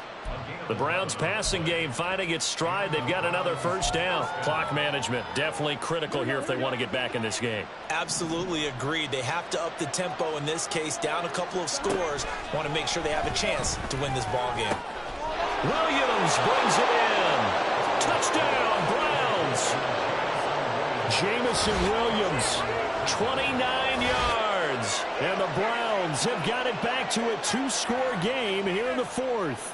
The Browns passing game finding its stride. They've got another first down. Clock management definitely critical here if they want to get back in this game. Absolutely agreed. They have to up the tempo in this case, down a couple of scores. Want to make sure they have a chance to win this ball game. Williams brings it in. Touchdown, Browns. Jameson Williams, 29 yards. And the Browns have got it back to a 2-score game here in the 4th.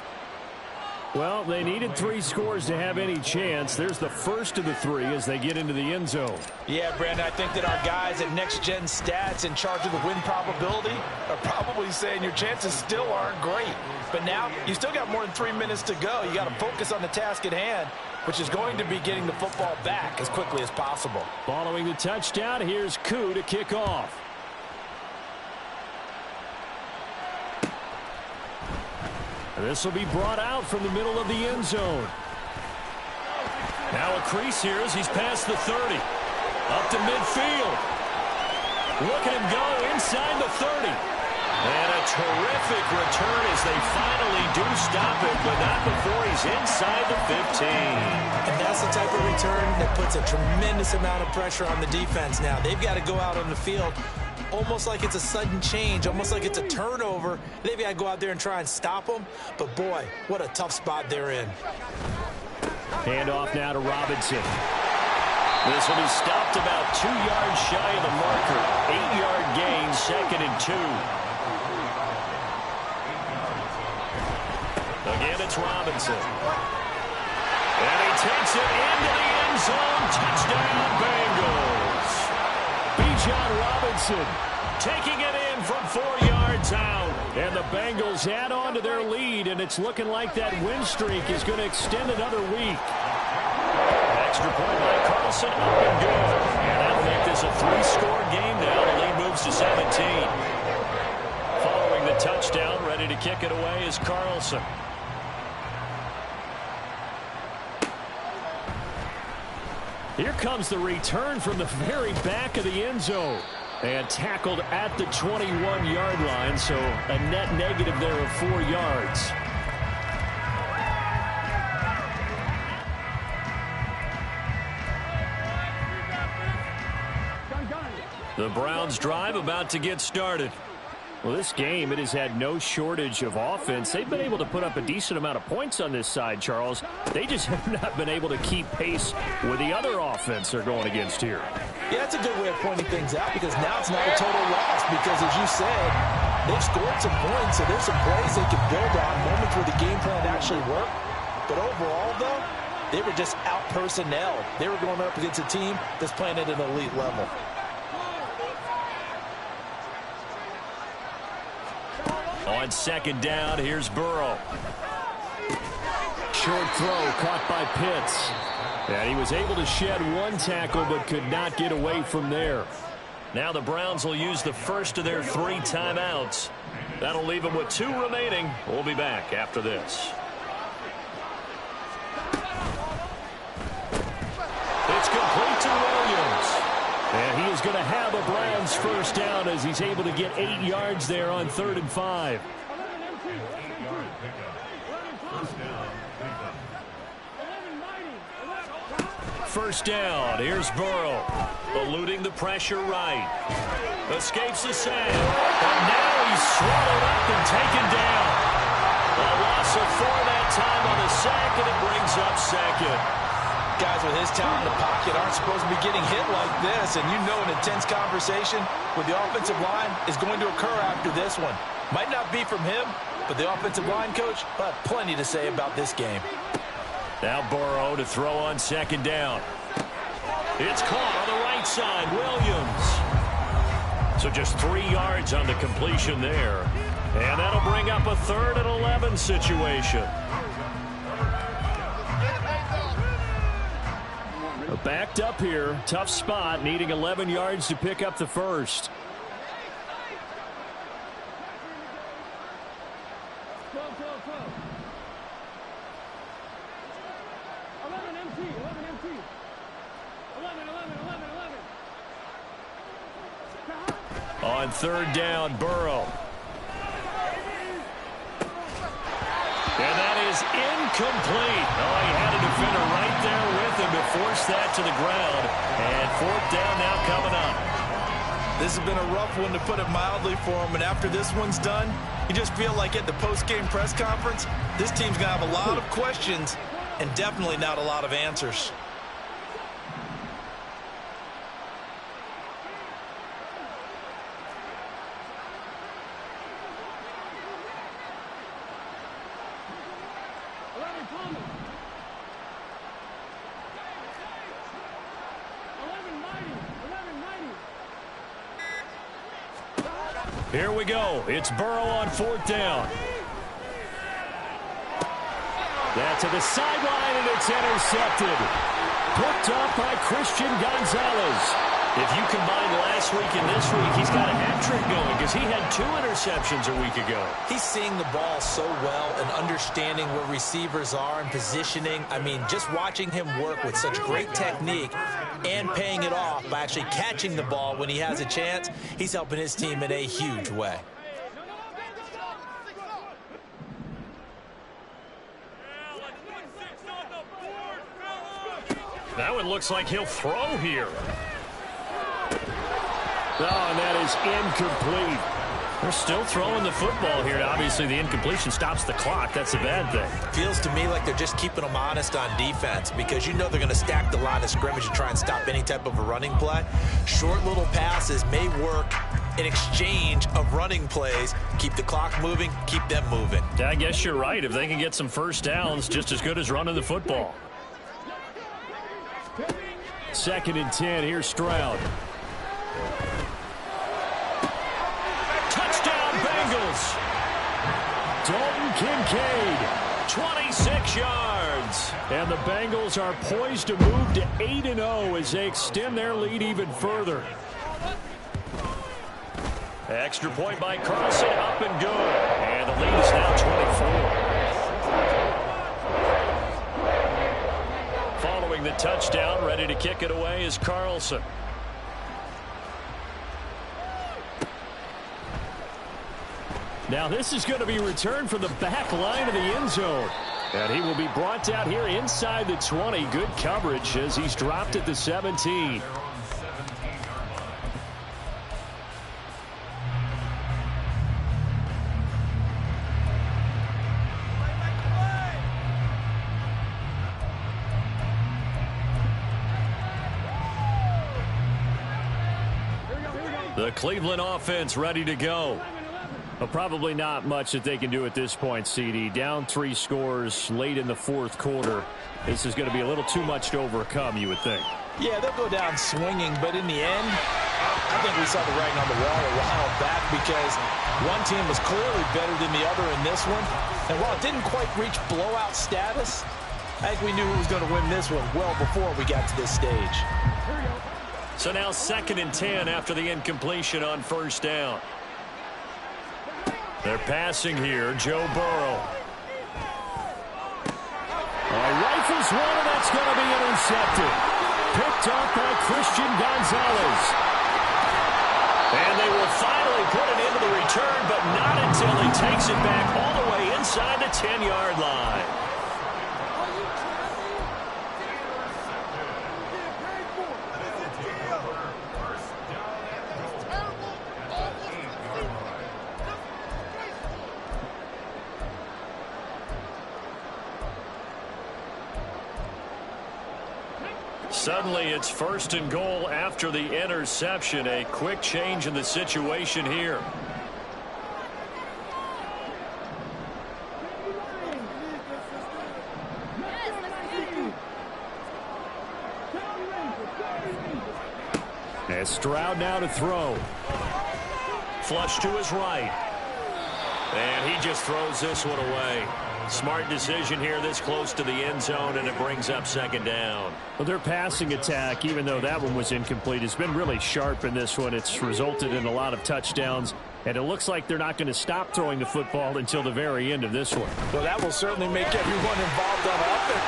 Well, they needed 3 scores to have any chance. There's the first of the 3 as they get into the end zone. Yeah, Brandon, I think that our guys at Next Gen Stats in charge of the win probability are probably saying your chances still aren't great. But now you still got more than 3 minutes to go. You got to focus on the task at hand, which is going to be getting the football back as quickly as possible. Following the touchdown, here's Koo to kick off. This will be brought out from the middle of the end zone. Now a crease here as he's past the 30. Up to midfield. Look at him go inside the 30. And a terrific return as they finally do stop it, but not before he's inside the 15. And that's the type of return that puts a tremendous amount of pressure on the defense now. They've got to go out on the field almost like it's a sudden change, almost like it's a turnover. They've got to go out there and try and stop them. But, boy, what a tough spot they're in. Hand off now to Robinson. This will be stopped about 2 yards shy of the marker. 8-yard gain, 2nd and 2. Again, it's Robinson. And he takes it into the end zone. Touchdown, Bengals. Bijan Robinson taking it in from 4 yards out. And the Bengals add on to their lead, and it's looking like that win streak is going to extend another week. Extra point by Carlson, up and good. And that'll make this a 3-score game now. The lead moves to 17. Following the touchdown, ready to kick it away is Carlson. Here comes the return from the very back of the end zone. And tackled at the 21-yard line, so a net negative there of 4 yards. The Browns drive about to get started. Well, this game, it has had no shortage of offense. They've been able to put up a decent amount of points on this side, Charles. They just have not been able to keep pace with the other offense they're going against here. Yeah, that's a good way of pointing things out because now it's not a total loss because, as you said, they've scored some points, so there's some plays they can build on, moments where the game plan actually worked. But overall, though, they were just out-personnel. They were going up against a team that's playing at an elite level. On 2nd down, here's Burrow. Short throw caught by Pitts. And he was able to shed 1 tackle but could not get away from there. Now the Browns will use the first of their 3 timeouts. That'll leave them with 2 remaining. We'll be back after this. It's complete to Williams. And he is going to have a Browns first down as he's able to get 8 yards there on 3rd and 5. First down. Here's Burrow. Eluding the pressure right. Escapes the sack. And now he's swallowed up and taken down. A loss of 4 that time on the sack, and it brings up 2nd. Guys with his talent in the pocket aren't supposed to be getting hit like this, and you know an intense conversation with the offensive line is going to occur after this one. Might not be from him, but the offensive line coach will have plenty to say about this game. Now Burrow to throw on 2nd down. It's caught on the right side, Williams. So just 3 yards on the completion there. And that'll bring up a 3rd and 11 situation. Backed up here, tough spot, needing 11 yards to pick up the first. On 3rd down, Burrow. And that is incomplete. Oh, he had a defender right there with him to force that to the ground. And 4th down now coming up. This has been a rough one, to put it mildly, for him. And after this one's done, you just feel like at the post-game press conference, this team's going to have a lot of questions and definitely not a lot of answers. Here we go. It's Burrow on 4th down. That's to the sideline, and it's intercepted. Picked up by Christian Gonzalez. If you combine last week and this week, he's got a hat trick going because he had 2 interceptions a week ago. He's seeing the ball so well and understanding where receivers are and positioning. I mean, just watching him work with such great technique and paying it off by actually catching the ball when he has a chance, he's helping his team in a huge way. That one looks like he'll throw here. Oh, and that is incomplete. They're still throwing the football here. Obviously, the incompletion stops the clock. That's a bad thing. Feels to me like they're just keeping them honest on defense because you know they're going to stack the line of scrimmage and try and stop any type of a running play. Short little passes may work in exchange of running plays. Keep the clock moving, keep them moving. I guess you're right. If they can get some first downs, just as good as running the football. 2nd and 10. Here's Stroud. Touchdown, Bengals. Dalton Kincaid. 26 yards. And the Bengals are poised to move to 8-0 as they extend their lead even further. Extra point by Carlson, up and good. And the lead is now 24. Following the touchdown, ready to kick it away is Carlson. Now this is going to be returned from the back line of the end zone. And he will be brought down here inside the 20. Good coverage as he's dropped at the 17. The Cleveland offense ready to go. Well, probably not much that they can do at this point, CD. Down 3 scores late in the 4th quarter. This is going to be a little too much to overcome, you would think. Yeah, they'll go down swinging, but in the end, I think we saw the writing on the wall a while back because one team was clearly better than the other in this one. And while it didn't quite reach blowout status, I think we knew who was going to win this one well before we got to this stage. So now 2nd and 10 after the incompletion on 1st down. They're passing here, Joe Burrow. Rifles one, and that's going to be intercepted. Picked off by Christian Gonzalez. And they will finally put it into the return, but not until he takes it back all the way inside the 10-yard line. Suddenly, it's 1st and goal after the interception. A quick change in the situation here. And Stroud now to throw. Flush to his right. And he just throws this one away. Smart decision here this close to the end zone, and it brings up 2nd down. Well, their passing attack, even though that one was incomplete, has been really sharp in this one. It's resulted in a lot of touchdowns, and it looks like they're not going to stop throwing the football until the very end of this one. Well, that will certainly make everyone involved on offense.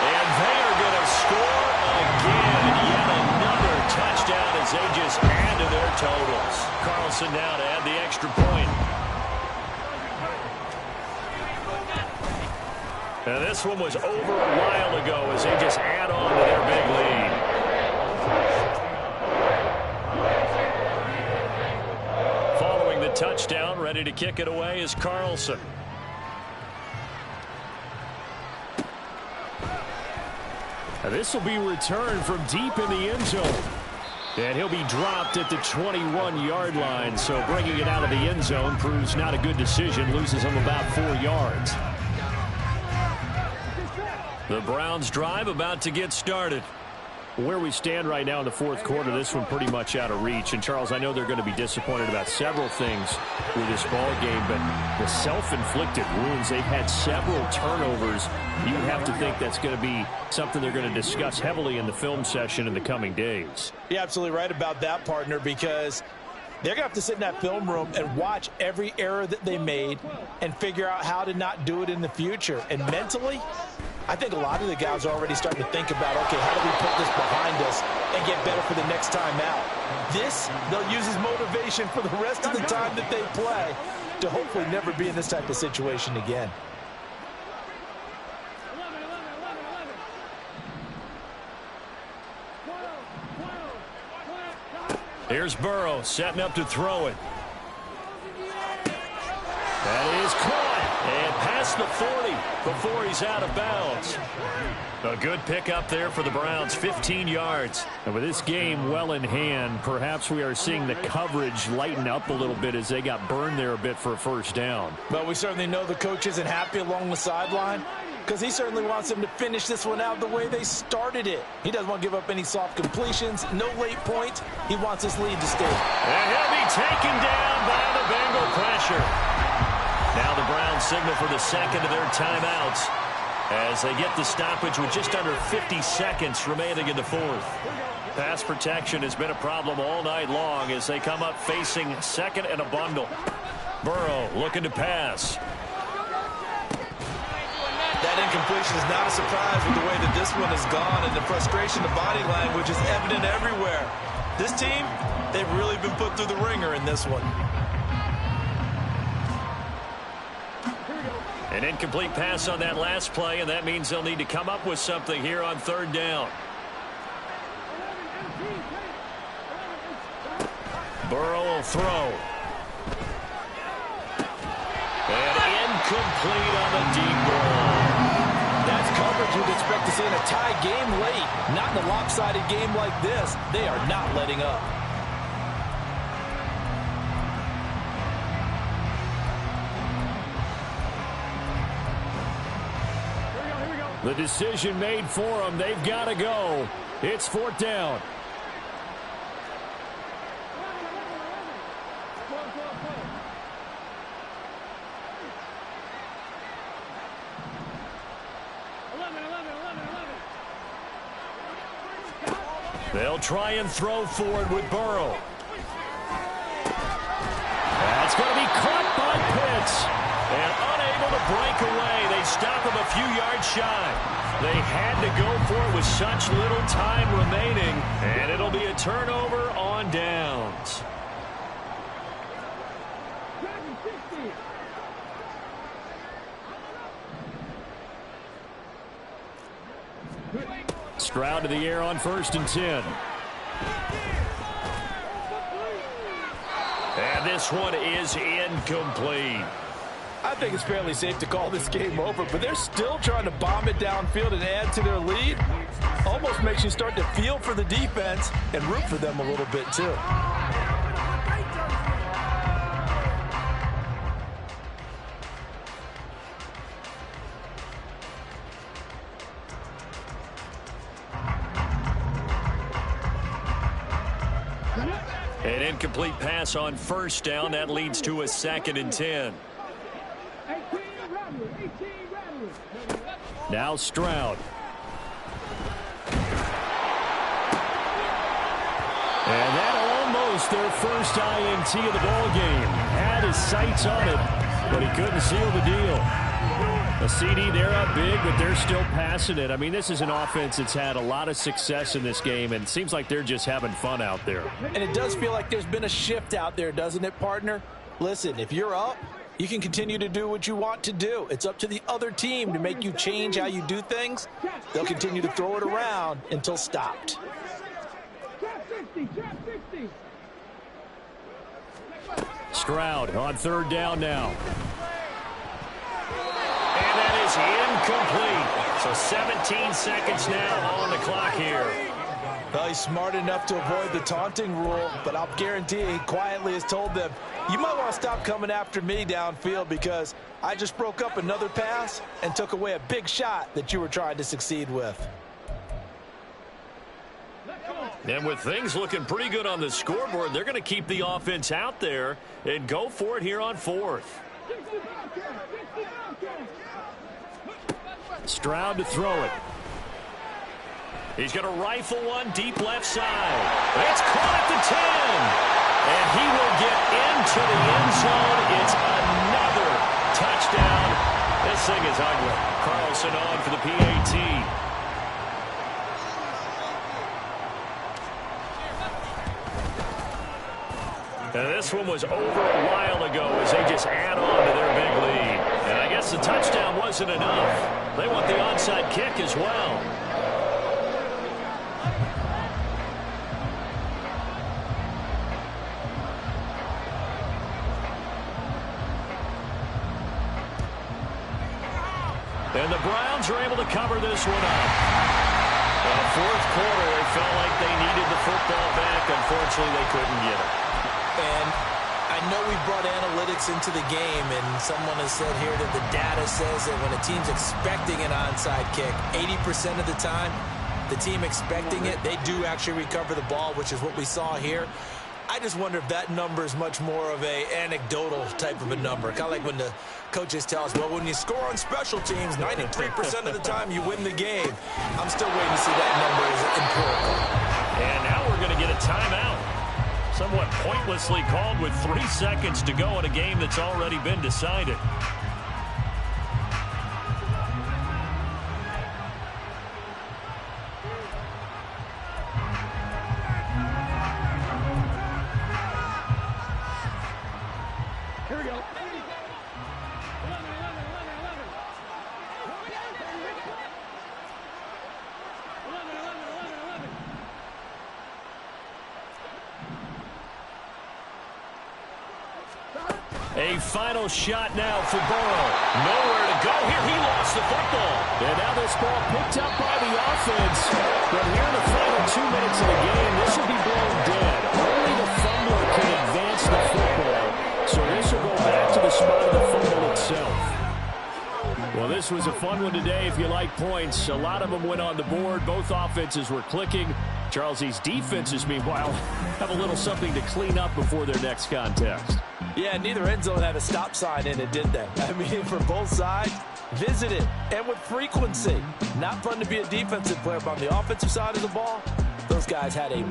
And they are going to score again. Yet another touchdown as they just add to their totals. Carlson now to add the extra point. Now this one was over a while ago as they just add on to their big lead. Following the touchdown, ready to kick it away is Carlson. Now this will be returned from deep in the end zone. And he'll be dropped at the 21-yard line. So bringing it out of the end zone proves not a good decision. Loses him about 4 yards. The Browns drive about to get started. Where we stand right now in the fourth quarter, this one pretty much out of reach. And, Charles, I know they're going to be disappointed about several things with this ball game, but the self-inflicted wounds, they've had several turnovers. You have to think that's going to be something they're going to discuss heavily in the film session in the coming days. You're absolutely right about that, partner, because they're going to have to sit in that film room and watch every error that they made and figure out how to not do it in the future. And mentally, I think a lot of the guys are already starting to think about, okay, how do we put this behind us and get better for the next time out? This, they'll use as motivation for the rest of the time that they play to hopefully never be in this type of situation again. Here's Burrow setting up to throw it. That is caught and past the 40 before he's out of bounds. A good pickup there for the Browns, 15 yards. And with this game well in hand, perhaps we are seeing the coverage lighten up a little bit as they got burned there a bit for a first down. But we certainly know the coach isn't happy along the sideline because he certainly wants them to finish this one out the way they started it. He doesn't want to give up any soft completions, no late points. He wants his lead to stay. And he'll be taken down by the Bengal pressure. Now the Browns signal for the second of their timeouts as they get the stoppage with just under 50 seconds remaining in the fourth. Pass protection has been a problem all night long as they come up facing second and a bundle. Burrow looking to pass. That incompletion is not a surprise with the way that this one has gone, and the frustration, the body language is evident everywhere. This team, they've really been put through the ringer in this one. An incomplete pass on that last play, and that means they'll need to come up with something here on third down. Burrow will throw. And incomplete on the deep ball. That's coverage you'd expect to see in a tie game late. Not in a lopsided game like this. They are not letting up. The decision made for them. They've got to go. It's fourth down. They'll try and throw forward with Burrow. That's going to be caught by Pitts. And unable to break away. They stop him a few yards shy. They had to go for it with such little time remaining. And it'll be a turnover on downs. Stroud to the air on 1st and 10. And this one is incomplete. I think it's fairly safe to call this game over, but they're still trying to bomb it downfield and add to their lead. Almost makes you start to feel for the defense and root for them a little bit too. An incomplete pass on 1st down. That leads to a 2nd and 10. Now Stroud. And that almost their first INT of the ball game. Had his sights on it, but he couldn't seal the deal. A CD, they're up big, but they're still passing it. I mean, this is an offense that's had a lot of success in this game, and it seems like they're just having fun out there. And it does feel like there's been a shift out there, doesn't it, partner? Listen, if you're up, you can continue to do what you want to do. It's up to the other team to make you change how you do things. They'll continue to throw it around until stopped. Stroud on 3rd down now. And that is incomplete. So 17 seconds now on the clock here. Well, he's smart enough to avoid the taunting rule, but I'll guarantee he quietly has told them, you might want to stop coming after me downfield because I just broke up another pass and took away a big shot that you were trying to succeed with. And with things looking pretty good on the scoreboard, they're going to keep the offense out there and go for it here on 4th. Stroud to throw it. He's going to rifle one deep left side. It's caught at the 10. And he will get into the end zone. It's another touchdown. This thing is ugly. Carlson on for the PAT. And this one was over a while ago as they just add on to their big lead. And I guess the touchdown wasn't enough. They want the onside kick as well. And the Browns are able to cover this one up. Fourth quarter, it felt like they needed the football back. Unfortunately, they couldn't get it. And I know we brought analytics into the game, and someone has said here that the data says that when a team's expecting an onside kick, 80% of the time, the team expecting it, they do actually recover the ball, which is what we saw here. I just wonder if that number is much more of a anecdotal type of a number. Kind of like when the coaches tell us, well, when you score on special teams, 93% of the time you win the game. I'm still waiting to see that number as empirical. And now we're going to get a timeout. Somewhat pointlessly called with 3 seconds to go in a game that's already been decided. Here we go. A final shot now for Burrow. Nowhere to go here. He lost the football. And now this ball picked up by the offense. But here in the final 2 minutes of the game, this will be blown dead. Only the fumbler can advance the football. So this will go back to the spot of the fumble itself. Well, this was a fun one today if you like points. A lot of them went on the board. Both offenses were clicking. Charles, these defenses, meanwhile, have a little something to clean up before their next contest. Yeah, neither end zone had a stop sign in it, did they? I mean, for both sides, visit it, and with frequency. Not fun to be a defensive player, but on the offensive side of the ball, those guys had a